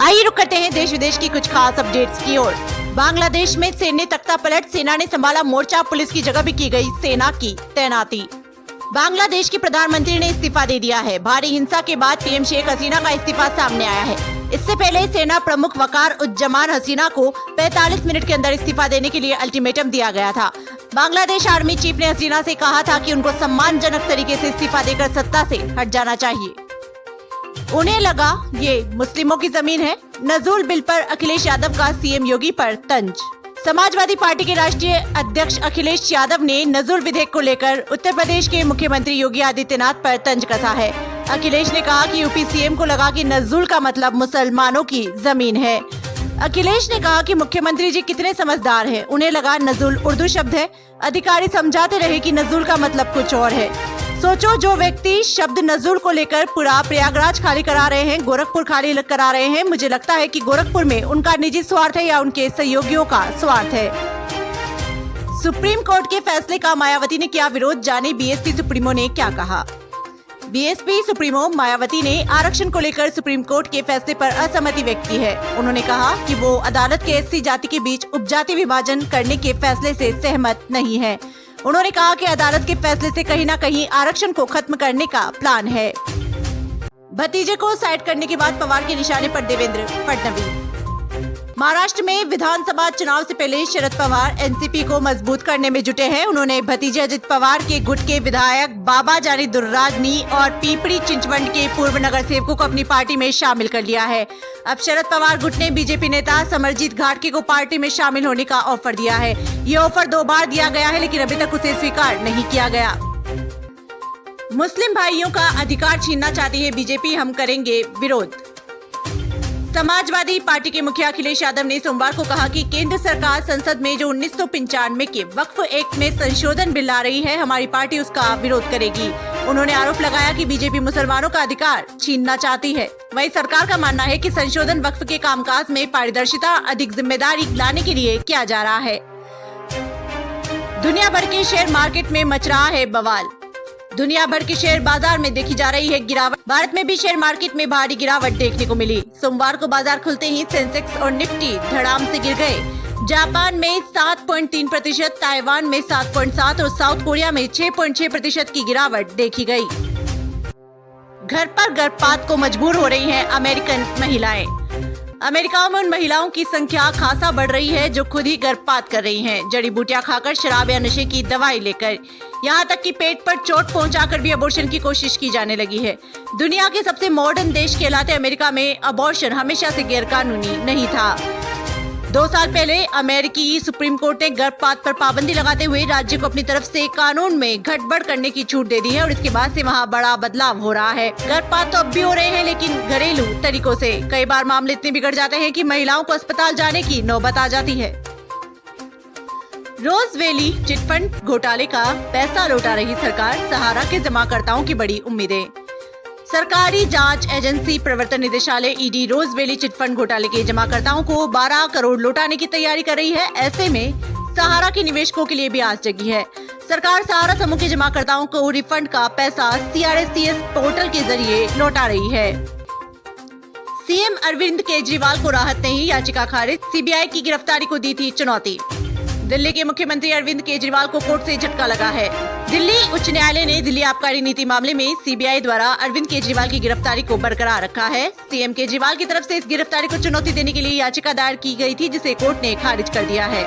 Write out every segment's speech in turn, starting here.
आइए रुक करते हैं देश विदेश की कुछ खास अपडेट्स की ओर। बांग्लादेश में सैन्य तख्ता पलट, सेना ने संभाला मोर्चा, पुलिस की जगह भी की गई सेना की तैनाती। बांग्लादेश के प्रधानमंत्री ने इस्तीफा दे दिया है। भारी हिंसा के बाद पीएम शेख हसीना का इस्तीफा सामने आया है। इससे पहले सेना प्रमुख वकार उज्जमान हसीना को 45 मिनट के अंदर इस्तीफा देने के लिए अल्टीमेटम दिया गया था। बांग्लादेश आर्मी चीफ ने हसीना से कहा था कि उनको सम्मानजनक तरीके से इस्तीफा देकर सत्ता से हट जाना चाहिए। उन्हें लगा ये मुस्लिमों की जमीन है। नजूल बिल पर अखिलेश यादव का सीएम योगी पर तंज। समाजवादी पार्टी के राष्ट्रीय अध्यक्ष अखिलेश यादव ने नजूल विधेयक को लेकर उत्तर प्रदेश के मुख्यमंत्री योगी आदित्यनाथ पर तंज कसा है। अखिलेश ने कहा कि यूपी सीएम को लगा कि नजूल का मतलब मुसलमानों की जमीन है। अखिलेश ने कहा कि मुख्यमंत्री जी कितने समझदार हैं। उन्हें लगा नजूल उर्दू शब्द है। अधिकारी समझाते रहे कि नजूल का मतलब कुछ और है। सोचो, जो व्यक्ति शब्द नजूल को लेकर पूरा प्रयागराज खाली करा रहे हैं, गोरखपुर खाली करा रहे हैं, मुझे लगता है कि गोरखपुर में उनका निजी स्वार्थ है या उनके सहयोगियों का स्वार्थ है। सुप्रीम कोर्ट के फैसले का मायावती ने किया विरोध, जाने बीएसपी सुप्रीमो ने क्या कहा। बीएसपी सुप्रीमो मायावती ने आरक्षण को लेकर सुप्रीम कोर्ट के फैसले पर असहमति व्यक्त की है। उन्होंने कहा कि वो अदालत के एससी जाति के बीच उपजाति विभाजन करने के फैसले से सहमत नहीं है। उन्होंने कहा कि अदालत के फैसले से कहीं न कहीं आरक्षण को खत्म करने का प्लान है। भतीजे को साइड करने के बाद पवार के निशाने पर देवेंद्र फडणवीस। महाराष्ट्र में विधानसभा चुनाव से पहले शरद पवार एनसीपी को मजबूत करने में जुटे हैं। उन्होंने भतीजे अजित पवार के गुट के विधायक बाबा जानी दुर्राजनी और पीपड़ी चिंचवंड के पूर्व नगर सेवकों को अपनी पार्टी में शामिल कर लिया है। अब शरद पवार गुट ने बीजेपी नेता समरजीत घाटगे को पार्टी में शामिल होने का ऑफर दिया है। ये ऑफर 2 बार दिया गया है, लेकिन अभी तक उसे स्वीकार नहीं किया गया। मुस्लिम भाइयों का अधिकार छीनना चाहती है बीजेपी, हम करेंगे विरोध। समाजवादी पार्टी के मुखिया अखिलेश यादव ने सोमवार को कहा कि केंद्र सरकार संसद में जो 1995 के वक्फ एक्ट में संशोधन बिल ला रही है, हमारी पार्टी उसका विरोध करेगी। उन्होंने आरोप लगाया कि बीजेपी मुसलमानों का अधिकार छीनना चाहती है। वहीं सरकार का मानना है कि संशोधन वक्फ के कामकाज में पारदर्शिता, अधिक जिम्मेदारी लाने के लिए किया जा रहा है। दुनिया भर के शेयर मार्केट में मच रहा है बवाल। दुनिया भर के शेयर बाजार में देखी जा रही है गिरावट। भारत में भी शेयर मार्केट में भारी गिरावट देखने को मिली। सोमवार को बाजार खुलते ही सेंसेक्स और निफ्टी धड़ाम से गिर गए। जापान में 7.3%, ताइवान में 7.7% और साउथ कोरिया में 6.6% की गिरावट देखी गई। घर पर गर्भपात को मजबूर हो रही हैं अमेरिकन महिलाएं। अमेरिका में उन महिलाओं की संख्या खासा बढ़ रही है जो खुद ही गर्भपात कर रही हैं, जड़ी बूटियां खाकर, शराब या नशे की दवाई लेकर। यहाँ तक कि पेट पर चोट पहुंचाकर भी अबॉर्शन की कोशिश की जाने लगी है। दुनिया के सबसे मॉडर्न देश कहलाते अमेरिका में अबॉर्शन हमेशा से गैरकानूनी नहीं था। 2 साल पहले अमेरिकी सुप्रीम कोर्ट ने गर्भपात पर पाबंदी लगाते हुए राज्य को अपनी तरफ से कानून में गड़बड़ करने की छूट दे दी है और इसके बाद से वहाँ बड़ा बदलाव हो रहा है। गर्भपात तो अब भी हो रहे हैं, लेकिन घरेलू तरीकों से। कई बार मामले इतने बिगड़ जाते हैं कि महिलाओं को अस्पताल जाने की नौबत आ जाती है। रोज वैली चिटफंड घोटाले का पैसा लौटा रही सरकार, सहारा के जमाकर्ताओं की बड़ी उम्मीदें। सरकारी जांच एजेंसी प्रवर्तन निदेशालय ईडी रोज वैली चिटफंड घोटाले के जमाकर्ताओं को 12 करोड़ लौटाने की तैयारी कर रही है। ऐसे में सहारा के निवेशकों के लिए भी आस जगी है। सरकार सहारा समूह के जमाकर्ताओं को रिफंड का पैसा CRSCS पोर्टल के जरिए लौटा रही है। सीएम अरविंद केजरीवाल को राहत नहीं, याचिका खारिज। सीबीआई की गिरफ्तारी को दी थी चुनौती। दिल्ली के मुख्यमंत्री अरविंद केजरीवाल को कोर्ट से झटका लगा है। दिल्ली उच्च न्यायालय ने दिल्ली आबकारी नीति मामले में सीबीआई द्वारा अरविंद केजरीवाल की गिरफ्तारी को बरकरार रखा है। सीएम केजरीवाल की तरफ से इस गिरफ्तारी को चुनौती देने के लिए याचिका दायर की गई थी, जिसे कोर्ट ने खारिज कर दिया है।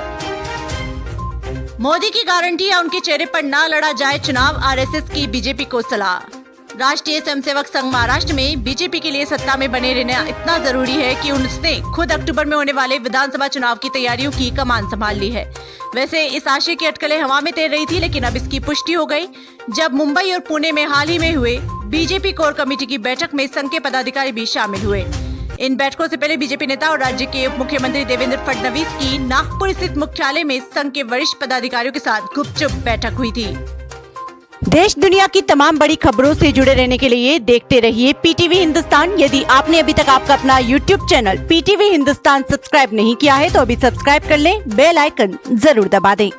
मोदी की गारंटी या उनके चेहरे पर ना लड़ा जाए चुनाव, आरएसएस की बीजेपी को सलाह। राष्ट्रीय स्वयंसेवक संघ महाराष्ट्र में बीजेपी के लिए सत्ता में बने रहना इतना जरूरी है कि उसने खुद अक्टूबर में होने वाले विधानसभा चुनाव की तैयारियों की कमान संभाल ली है। वैसे इस आशय की अटकलें हवा में तैर रही थी, लेकिन अब इसकी पुष्टि हो गई जब मुंबई और पुणे में हाल ही में हुए बीजेपी कोर कमेटी की बैठक में संघ के पदाधिकारी भी शामिल हुए। इन बैठकों से पहले बीजेपी नेता और राज्य के उप मुख्यमंत्री देवेंद्र फडणवीस की नागपुर स्थित मुख्यालय में संघ के वरिष्ठ पदाधिकारियों के साथ गुपचुप बैठक हुई थी। देश दुनिया की तमाम बड़ी खबरों से जुड़े रहने के लिए देखते रहिए पीटीवी हिंदुस्तान। यदि आपने अभी तक आपका अपना YouTube channel PTV Hindustan subscribe नहीं किया है तो अभी सब्सक्राइब कर लें, बेल आइकन जरूर दबा दें।